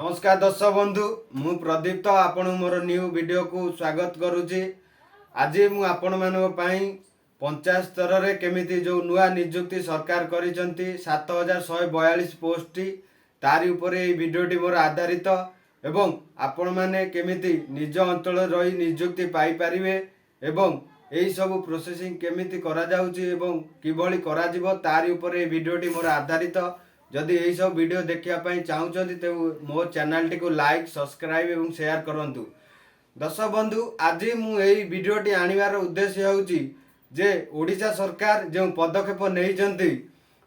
नमस्कार दर्शक बंधु मु प्रदीप तो आपण मोर न्यू वीडियो को स्वागत करुच्ची। आज मु आपण मानक पई पंचायत स्तर रे केमिति जो नुआ नियुक्ति सरकार करिसंती 7142 पोस्ट तारी उपरे ए वीडियोटी मोर आधारित एवं आपण माने केमिति निज अंचल रही नियुक्ति पाई परिवे एवं एही सब प्रोसेसिंग केमिति करा जाउची एवं किभली करा जिवो तारी उपरे ए वीडियोटी मोर आधारित। जदि यही सब वीडियो देखा चाहूँगी तो मो चैनल टी को लाइक सब्सक्राइब और शेयर करूँ। दर्शक बंधु आज मुझे वीडियोटी आनिबार उद्देश्य होउची जे ओडिशा सरकार जो पदक्षेप नहीं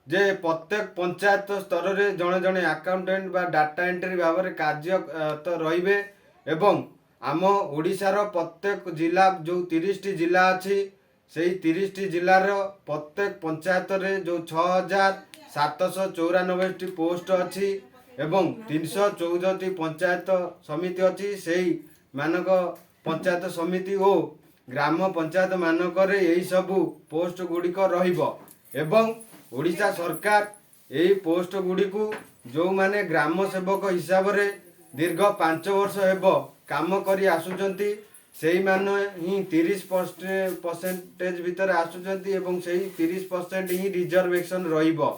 जे प्रत्येक पंचायत स्तर में जड़े जड़े अकाउंटेंट बा डाटा एंट्री भाव में कार्य तो रहिबे एवं आम ओडिशार प्रत्येक जिला जो 30 जिला अच्छी से 30 जिलार प्रत्येक पंचायत रे जो 6794 पोस्ट अच्छी एवं 314 पंचायत समिति अच्छी से मानक पंचायत समिति और ग्राम पंचायत मानक यही सबू पोस्ट गुड़िक एवं ओडिशा सरकार यही पोस्ट गुड़ी को जो माने ग्राम सेवक हिसाब रे दीर्घ 5 वर्ष हेब काम करी आसुचंती सेही माने ही 30% भितर आसुचंती एवं सेही 30% ही रिजर्वेशन रहिबो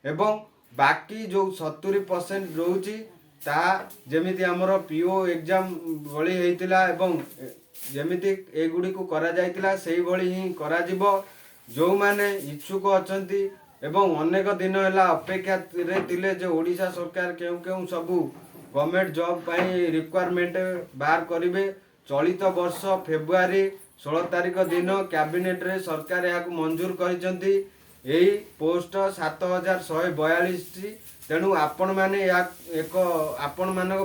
एवं बाकी जो 70% रोची ता जेमिति हमरो पीओ एग्जाम भली हेतिला एवं जेमिति एगुडी को करा जायतिला सेही भली ही करा जिवो। जो माने इच्छुक अछंती एवं अनेक दिन हैला अपेक्षा रे तिले जे ओडिशा सरकार केउ केउ सबु गवर्नमेंट जॉब पाई रिक्वायरमेंट बाहर करिवे। चलित वर्ष फेब्रुआरी 16 तारिख दिन कैबिनेट रे सरकार या मंजूर करिसंती यही पोस्ट 7142 तेणु आपण मैंने एक आपण मानक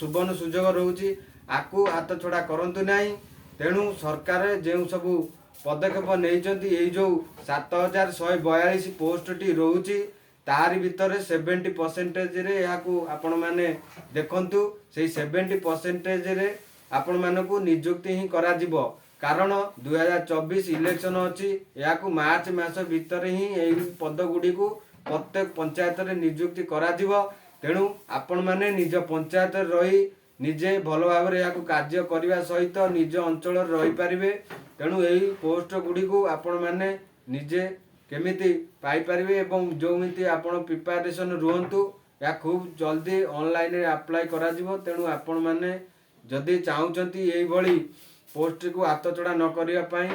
सुवर्ण सुजोग रोचे आपको हाथ छड़ा करंतु नहीं। तेणु सरकार जो सबू पदक्षेप नहीं जो 7142 पोस्ट टी रोचे तारी भितर 70% रे आपण माने देखंतु से 70% रे आपण मानकु नियुक्ति ही करा जिवो। कारण 2024 इलेक्शन अच्छी या मार्च मास भितर ही यही पद गुड़ी को प्रत्येक पंचायत रे नियुक्ति करा जिवो। तेणु आपण माने निज पंचायत रही निजे भल भाव में यहाँ कार्य करने सहित निज अंचल रही पारे। तेणु यही पोस्ट गुड़ी को आपण माने निजे केमिति पाई पारिबे एवं जोमिति आपण प्रिपरेशन रुहंतु या खूब जल्दी ऑनलाइन अप्लाई करा जिवो। तेणु आपण माने जदि चाहूचंती यही भली पोस्ट को हाथछड़ा न करिया पाई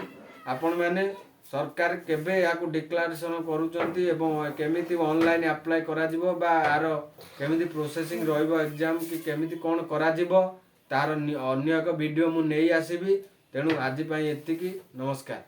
आपण माने सरकार केबे या डिक्लेरेशन करूचंती एवं केमिति ऑनलाइन अप्लाई करा जिवो बा आर केमिति प्रोसेसिंग रहइबो एग्जाम कि केमिति कोन करा जिवो तार अन्य एक वीडियो मु नै आसीबी। तेणु आज पई एतिकी नमस्कार।